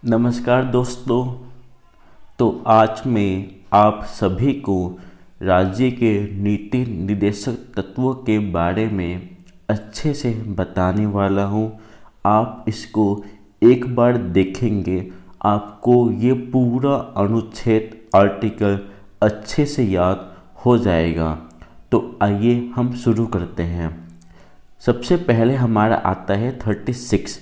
नमस्कार दोस्तों। तो आज मैं आप सभी को राज्य के नीति निर्देशक तत्वों के बारे में अच्छे से बताने वाला हूँ। आप इसको एक बार देखेंगे आपको ये पूरा अनुच्छेद आर्टिकल अच्छे से याद हो जाएगा। तो आइए हम शुरू करते हैं। सबसे पहले हमारा आता है 36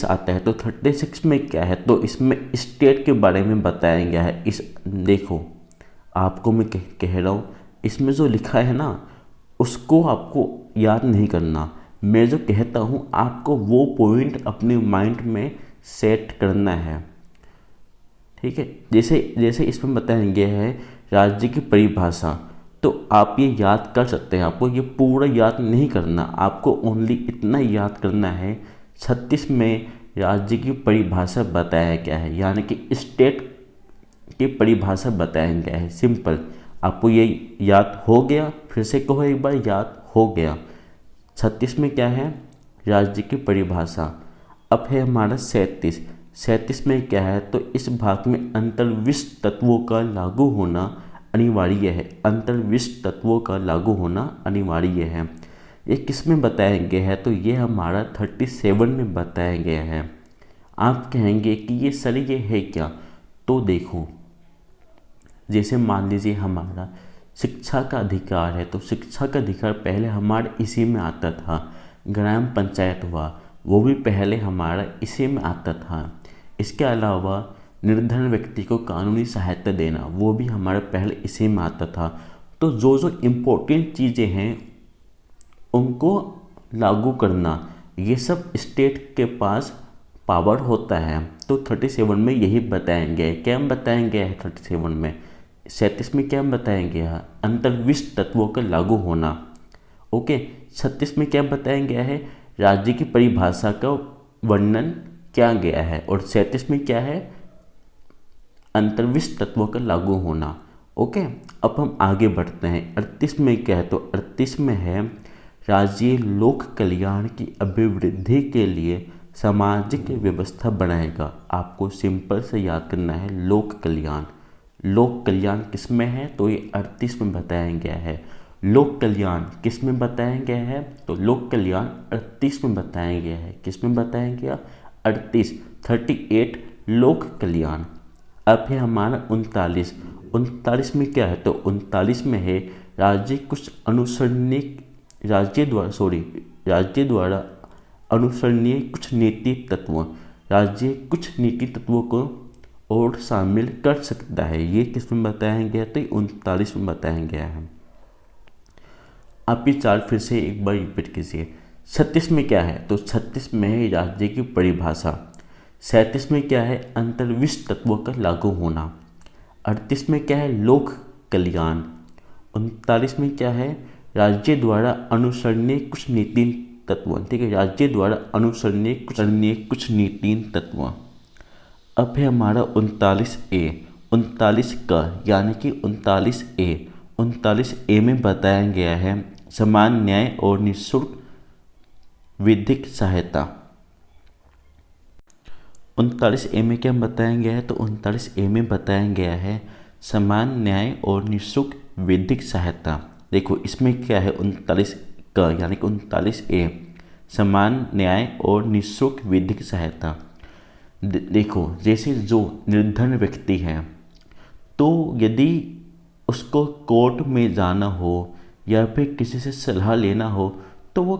आता है। तो 36 में क्या है, तो इसमें स्टेट के बारे में बताया गया है। इस देखो, आपको मैं कह रहा हूँ, इसमें जो लिखा है ना उसको आपको याद नहीं करना। मैं जो कहता हूँ आपको वो पॉइंट अपने माइंड में सेट करना है, ठीक है। जैसे जैसे इसमें बताया गया है राज्य की परिभाषा, तो आप ये याद कर सकते हैं। आपको ये पूरा याद नहीं करना, आपको ओनली इतना याद करना है 36 में राज्य की परिभाषा बताया गया है, यानी कि स्टेट की परिभाषा बताया गया है। सिंपल, आपको ये याद हो गया? फिर से कहो एक बार, याद हो गया? 36 में क्या है? राज्य की परिभाषा। अब है हमारा 37 में क्या है, तो इस भाग में अंतर्विष्ट तत्वों का लागू होना अनिवार्य है। अंतर्विष्ट तत्वों का लागू होना अनिवार्य है। ये किस में बताया गया है, तो ये हमारा 37 में बताया गया है। आप कहेंगे कि ये सर ये है क्या? तो देखो, जैसे मान लीजिए हमारा शिक्षा का अधिकार है, तो शिक्षा का अधिकार पहले हमारे इसी में आता था। ग्राम पंचायत हुआ, वो भी पहले हमारा इसी में आता था। इसके अलावा निर्धन व्यक्ति को कानूनी सहायता देना, वो भी हमारे पहले इसी में आता था। तो जो जो इम्पोर्टेंट चीज़ें हैं उनको लागू करना, ये सब स्टेट के पास पावर होता है। तो 37 में यही बताएंगे। क्या बताएंगे है 37 में? 37 में क्या बताएंगे है? अंतर्विष्ट तत्वों का लागू होना। ओके। 36 में क्या बताया गया है? राज्य की परिभाषा का वर्णन किया गया है। और 37 में क्या है? अंतर्विष्ट तत्वों का लागू होना। ओके। अब हम आगे बढ़ते हैं। 38 में क्या है, तो 38 में है राज्य लोक कल्याण की अभिवृद्धि के लिए सामाजिक व्यवस्था बनाएगा। आपको सिंपल से याद करना है, लोक कल्याण। लोक कल्याण किस में है, तो ये 38 में बताया गया है। लोक कल्याण किस में बताया गया है, तो लोक कल्याण 38 में बताया गया है। किस में बताया गया? 38 लोक कल्याण। अब है हमारा 39 में क्या है, तो 39 में है राज्य द्वारा अनुसरणीय कुछ नीति तत्व। राज्य कुछ नीति तत्वों को और शामिल कर सकता है। ये किस में बताया गया, तो 39 में बताया गया है। आप ये चार फिर से एक बार रिपीट कीजिए। 36 में क्या है, तो 36 में है राज्य की परिभाषा। 37 में क्या है? अंतर्विष्ट तत्वों का लागू होना। 38 में क्या है? लोक कल्याण। 39 में क्या है? राज्य द्वारा अनुसरणीय कुछ नीति तत्व। ठीक है, राज्य द्वारा अनुसरणीय कुछ नीति तत्व। अब है हमारा 39 का, यानी कि 39 ए में बताया गया है समान न्याय और निःशुल्क विधिक सहायता। 39 ए में क्या बताया गया है, तो 39 ए में बताया गया है समान न्याय और निःशुल्क विधिक सहायता। देखो इसमें क्या है 39 का, यानी कि 39 ए समान न्याय और निःशुल्क विधिक सहायता। देखो, जैसे जो निर्धन व्यक्ति है, तो यदि उसको कोर्ट में जाना हो या फिर किसी से सलाह लेना हो, तो वो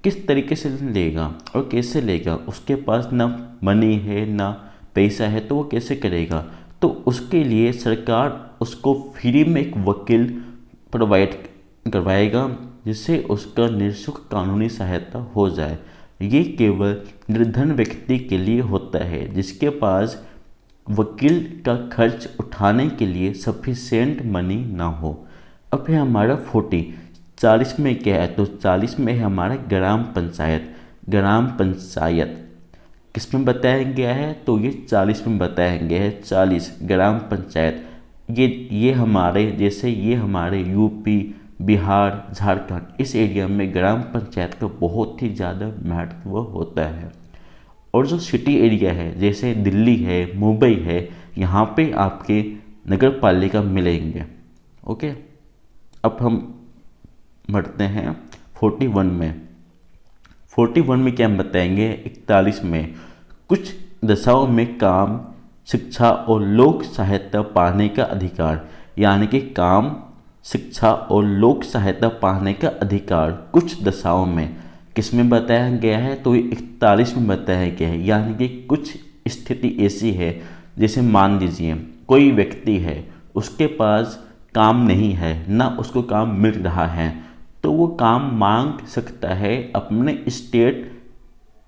किस तरीके से लेगा और कैसे लेगा? उसके पास ना मनी है ना पैसा है, तो वो कैसे करेगा? तो उसके लिए सरकार उसको फ्री में एक वकील प्रोवाइड करवाएगा, जिससे उसका निःशुल्क कानूनी सहायता हो जाए। ये केवल निर्धन व्यक्ति के लिए होता है जिसके पास वकील का खर्च उठाने के लिए सफिशिएंट मनी ना हो। अब है हमारा 40 में क्या है, तो 40 में है हमारा ग्राम पंचायत। किस में बताया गया है, तो ये 40 में बताया गया है। 40 ग्राम पंचायत। ये हमारे, जैसे ये हमारे यूपी, बिहार, झारखंड, इस एरिया में ग्राम पंचायत का बहुत ही ज़्यादा महत्व होता है। और जो सिटी एरिया है जैसे दिल्ली है, मुंबई है, यहाँ पे आपके नगर पालिका मिलेंगे। ओके, अब हम बढ़ते हैं 41 में। 41 में क्या हम बताएंगे? 41 में कुछ दशाओं में काम, शिक्षा और लोक सहायता पाने का अधिकार, यानी कि काम, शिक्षा और लोक सहायता पाने का अधिकार कुछ दशाओं में किस में बताया गया है? तो ये 41 में बताया गया है। यानी कि कुछ स्थिति ऐसी है, जैसे मान लीजिए कोई व्यक्ति है, उसके पास काम नहीं है, ना उसको काम मिल रहा है, तो वो काम मांग सकता है अपने स्टेट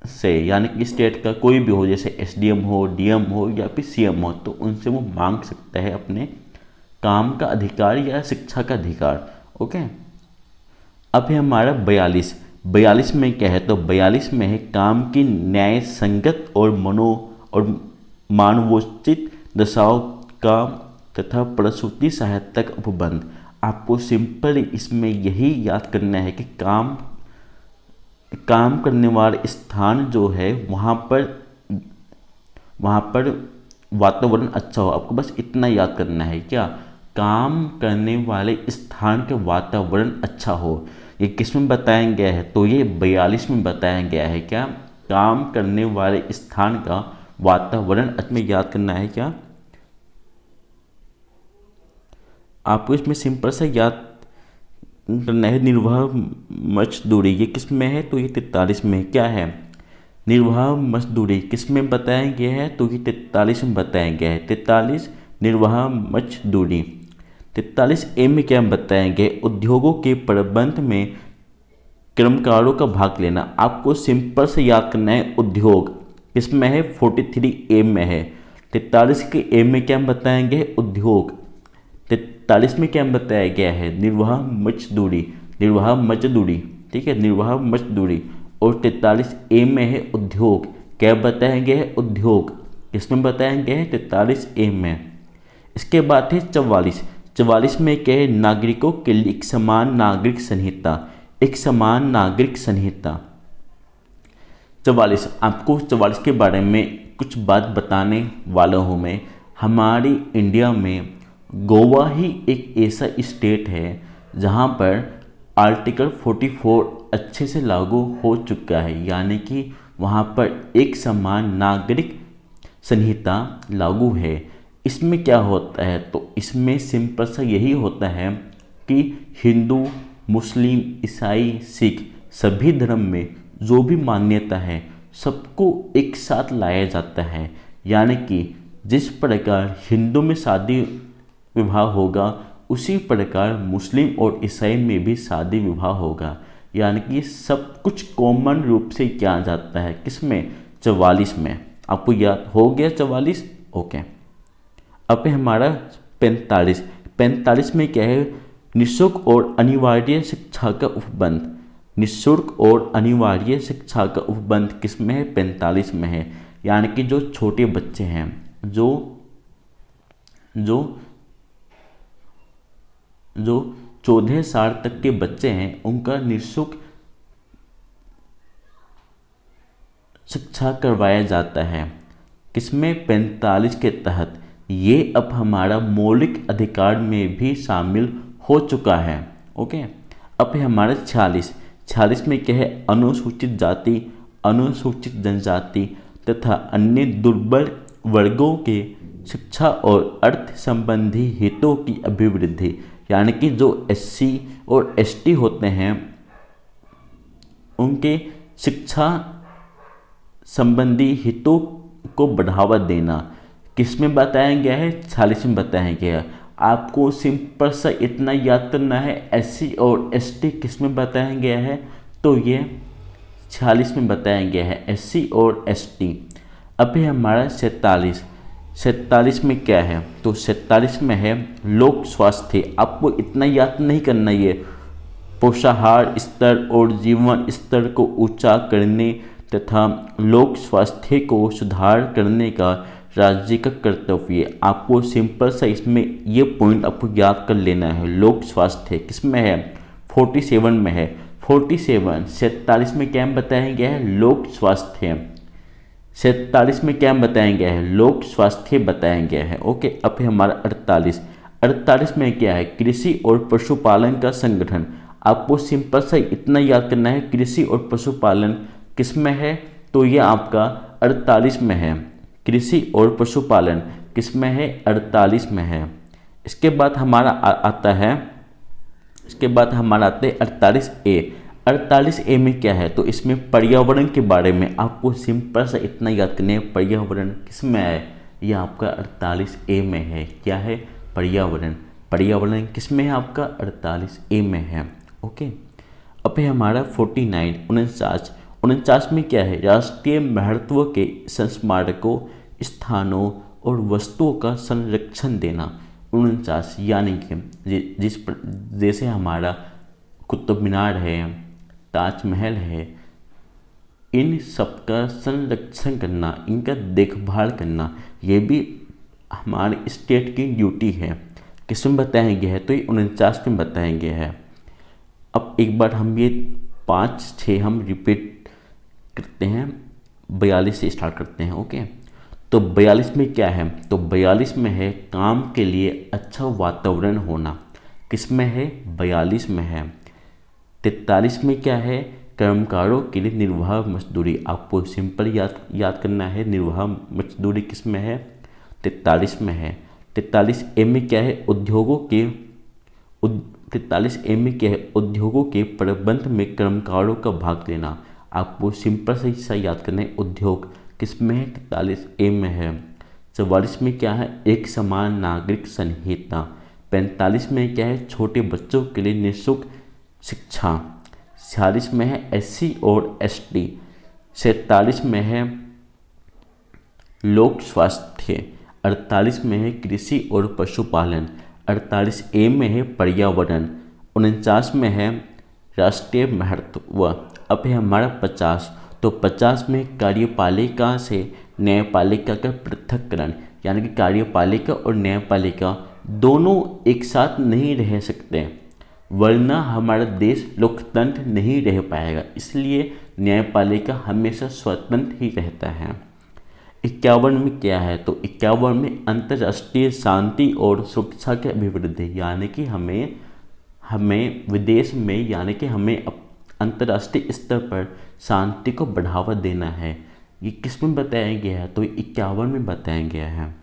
से, यानी कि स्टेट का कोई भी हो, जैसे एसडीएम हो, डीएम हो या फिर सीएम हो, तो उनसे वो मांग सकता है अपने काम का अधिकार या शिक्षा का अधिकार। ओके, अब है हमारा 42 में क्या है? तो 42 में है काम की न्याय संगत और मानवोचित दशाओं का तथा प्रसूति सहायता का उपबंध। आपको सिंपल इसमें यही याद करना है कि काम करने वाले स्थान जो है वहाँ पर वातावरण अच्छा हो। आपको बस इतना याद करना है, क्या? काम करने वाले स्थान का वातावरण अच्छा हो। ये किस में बताया गया है? तो ये 42 में बताया गया है। क्या? काम करने वाले स्थान का वातावरण में याद करना है। क्या आपको इसमें सिंपल सा याद करना है? निर्वाह मजदूरी ये किस में है? तो ये 43 में। क्या है? निर्वाह मजदूरी किस में बताया गया है? तो ये 43 में बताया गया है। 43 निर्वाह मजदूरी। 43 ए में क्या बताया गया? उद्योगों के प्रबंध में कर्मकारों का भाग लेना। आपको सिंपल से याद करना है, उद्योग किस में है? 43 ए में है। 43 के ए में क्या बताएंगे? उद्योग। 43 में क्या बताया गया है? निर्वाह मजदूरी। ठीक है, निर्वाह मजदूरी। और 43 ए में है उद्योग। क्या बताया गया है? उद्योग। किसमें बताया गया है? 43 ए में। इसके बाद है 44 में क्या है? नागरिकों के लिए एक समान नागरिक संहिता। 44, आपको 44 के बारे में कुछ बात बताने वाला हूँ मैं। हमारी इंडिया में गोवा ही एक ऐसा स्टेट है जहाँ पर आर्टिकल 44 अच्छे से लागू हो चुका है, यानी कि वहाँ पर एक समान नागरिक संहिता लागू है। इसमें क्या होता है? तो इसमें सिंपल सा यही होता है कि हिंदू, मुस्लिम, ईसाई, सिख सभी धर्म में जो भी मान्यता है सबको एक साथ लाया जाता है। यानी कि जिस प्रकार हिंदू में शादी विवाह होगा उसी प्रकार मुस्लिम और ईसाई में भी शादी विवाह होगा। यानी कि सब कुछ कॉमन रूप से किया जाता है। किसमें? 44 में। आपको याद हो गया 44? ओके, अब है हमारा 45 में क्या है? निःशुल्क और अनिवार्य शिक्षा का उपबंध। निःशुल्क और अनिवार्य शिक्षा का उपबंध किस में है? 45 में है। यानी कि जो छोटे बच्चे हैं, जो 14 साल तक के बच्चे हैं, उनका निःशुल्क शिक्षा करवाया जाता है। किसमें? 45 के तहत। ये अब हमारा मौलिक अधिकार में भी शामिल हो चुका है। ओके, अब है हमारा 46 में क्या है? अनुसूचित जाति, अनुसूचित जनजाति तथा अन्य दुर्बल वर्गों के शिक्षा और अर्थ संबंधी हितों की अभिवृद्धि। यानी कि जो SC और ST होते हैं उनके शिक्षा संबंधी हितों को बढ़ावा देना। किस में बताया गया है? 46 में बताया गया है। आपको सिंपल सा इतना याद करना है, SC और ST किस में बताया गया है? तो ये 46 में बताया गया है, SC और ST। अब है हमारा 47 में क्या है? तो 47 में है लोक स्वास्थ्य। आपको इतना याद नहीं करना, ये पोषाहार स्तर और जीवन स्तर को ऊंचा करने तथा लोक स्वास्थ्य को सुधार करने का राज्य का कर्तव्य। आपको सिंपल सा इसमें ये पॉइंट आपको याद कर लेना है। लोक स्वास्थ्य किस में है? 47 में है। 47 में क्या बताया गया है? लोक स्वास्थ्य। 47 में क्या बताया गया है, लोक स्वास्थ्य बताया गया है। ओके, अब है हमारा 48 में क्या है, कृषि और पशुपालन का संगठन। आपको सिंपल सा इतना याद करना है, कृषि और पशुपालन किस में है, तो ये आपका 48 में है। कृषि और पशुपालन किस में है, 48 में है। इसके बाद हमारा आता है 48A। 48A में क्या है, तो इसमें पर्यावरण के बारे में आपको सिंपल सा इतना याद करना है, पर्यावरण किस में है, ये आपका 48A में है। क्या है, पर्यावरण किस में है, आपका 48A में है। ओके, अब है हमारा 49 में क्या है, राष्ट्रीय महत्व के स्मारकों, स्थानों और वस्तुओं का संरक्षण देना। 49 यानी कि जैसे हमारा कुतुब मीनार है, ताजमहल है, इन सबका संरक्षण करना, इनका देखभाल करना, ये भी हमारे स्टेट की ड्यूटी है। किसमें बताया गया है, तो ये 49 में बताया गया है। अब एक बार हम ये 5-6 हम रिपीट करते हैं, 42 से स्टार्ट करते हैं। ओके, तो 42 में क्या है, तो 42 में है काम के लिए अच्छा वातावरण होना। किस में है, 42 में है। 43 में क्या है, कर्मकारों के लिए निर्वाह मजदूरी। आपको सिंपल याद करना है, निर्वाह मजदूरी किस में है, 43 में है। 43A में क्या है, 43A में क्या है, उद्योगों के प्रबंध में कर्मकारों का भाग लेना। आपको सिंपल से हिस्सा याद करना है, उद्योग किस में है, 43A में है। 44 में क्या है, एक समान नागरिक संहिता। 45 में क्या है, छोटे बच्चों के लिए निःशुल्क शिक्षा। 46 में है SC और ST। 47 में है लोक स्वास्थ्य। 48 में है कृषि और पशुपालन। 48A में है पर्यावरण। 49 में है राष्ट्रीय महत्व। अब है हमारा 50, तो 50 में कार्यपालिका से न्यायपालिका का पृथक्करण, यानी कि कार्यपालिका और न्यायपालिका दोनों एक साथ नहीं रह सकते, वरना हमारा देश लोकतंत्र नहीं रह पाएगा। इसलिए न्यायपालिका हमेशा स्वतंत्र ही रहता है। 51 में क्या है, तो 51 में अंतर्राष्ट्रीय शांति और सुरक्षा के अभिवृद्धि, यानी कि हमें विदेश में, यानी कि हमें अंतर्राष्ट्रीय स्तर पर शांति को बढ़ावा देना है। ये किस में बताया गया है, तो 51 में बताया गया है।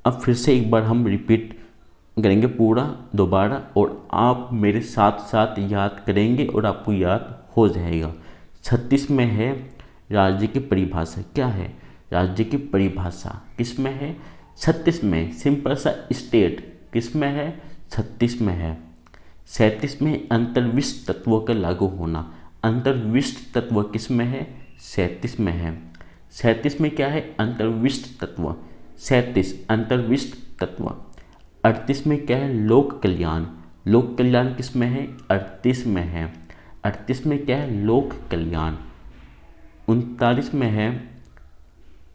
अब फिर से एक बार हम रिपीट करेंगे पूरा दोबारा, और आप मेरे साथ साथ याद करेंगे और आपको याद हो जाएगा। 36 में है राज्य की परिभाषा। क्या है, राज्य की परिभाषा किस में है, 36 में। सिंपल सा स्टेट किस में है, 36 में है। 37 में अंतर्विष्ट तत्वों का लागू होना। अंतर्विष्ट तत्व किस में है, 37 में है। 37 में क्या है, अंतर्विष्ट तत्व। 37 अंतर्विष्ट तत्व। 38 में क्या है, लोक कल्याण। लोक कल्याण किस में है, 38 में है। 38 में क्या है, लोक कल्याण। 39 में है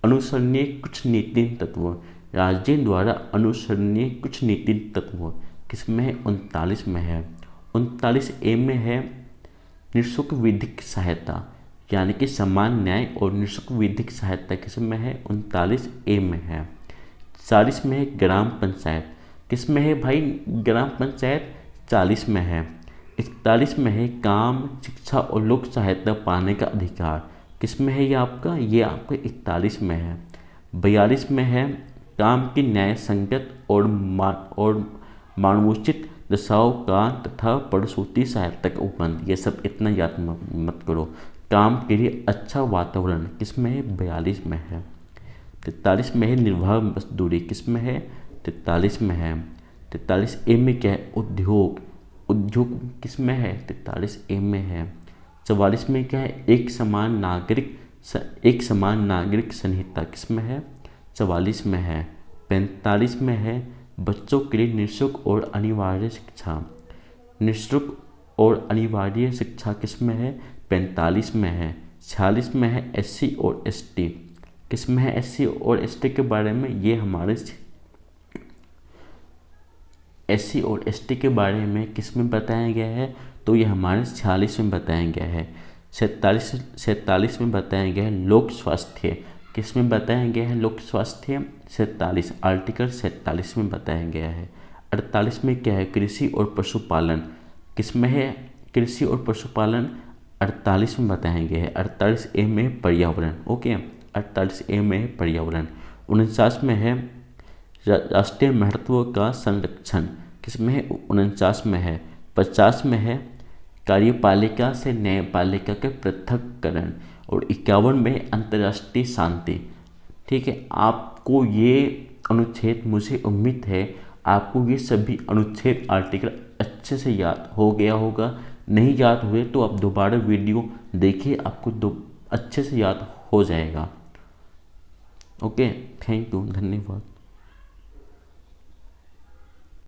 अनुसरणीय कुछ नीति तत्व। राज्य द्वारा अनुसरणीय कुछ नीति तत्व किस में है, 39 में है। 39A में है निःशुल्क विधिक सहायता, यानी कि समान न्याय और निःशुल्क विधिक सहायता किस में है, 39A में है। 40 में है ग्राम पंचायत। किस में है भाई, ग्राम पंचायत 40 में है। 41 में है काम, शिक्षा और लोक सहायता पाने का अधिकार। किस में है ये आपका, 41 में है। 42 में है काम की न्याय संगत और मानवोचित दशाओं का तथा प्रसूति सहायता का उपबंध। ये सब इतना याद मत करो। काम के लिए अच्छा वातावरण किस में है, 42 में है। 43 में है निर्वाह मजदूरी। किस में है, 43 में है। 43A में क्या है, उद्योग। उद्योग किस में है, 43A में है। 44 में क्या है, एक समान नागरिक संहिता। किस में है, 44 में है। 45 में है बच्चों के लिए निःशुल्क और अनिवार्य शिक्षा। निःशुल्क और अनिवार्य शिक्षा किस में है, 45 में है। 46 में है SC और ST। किस में है, SC और ST के बारे में, ये हमारे SC और ST के बारे में किस में बताया गया है, तो ये हमारे 46 में बताया गया है। 47 में बताया गया है लोक स्वास्थ्य। किस में बताया गया है लोक स्वास्थ्य? 47, आर्टिकल 47 में बताया गया है। 48 में क्या है? कृषि और पशुपालन। किस में है कृषि और पशुपालन? 48 में बताया गया है। 48A में है पर्यावरण। ओके, 48A में है पर्यावरण। 49 में है राष्ट्रीय महत्व का संरक्षण। किस में है? 49 में है। 50 में है कार्यपालिका से न्यायपालिका के पृथक्करण। और 51 में अंतर्राष्ट्रीय शांति। ठीक है, आपको ये अनुच्छेद, मुझे उम्मीद है आपको ये सभी अनुच्छेद आर्टिकल अच्छे से याद हो गया होगा। नहीं याद हुए तो आप दोबारा वीडियो देखिए, आपको अच्छे से याद हो जाएगा। ओके, थैंक यू, धन्यवाद।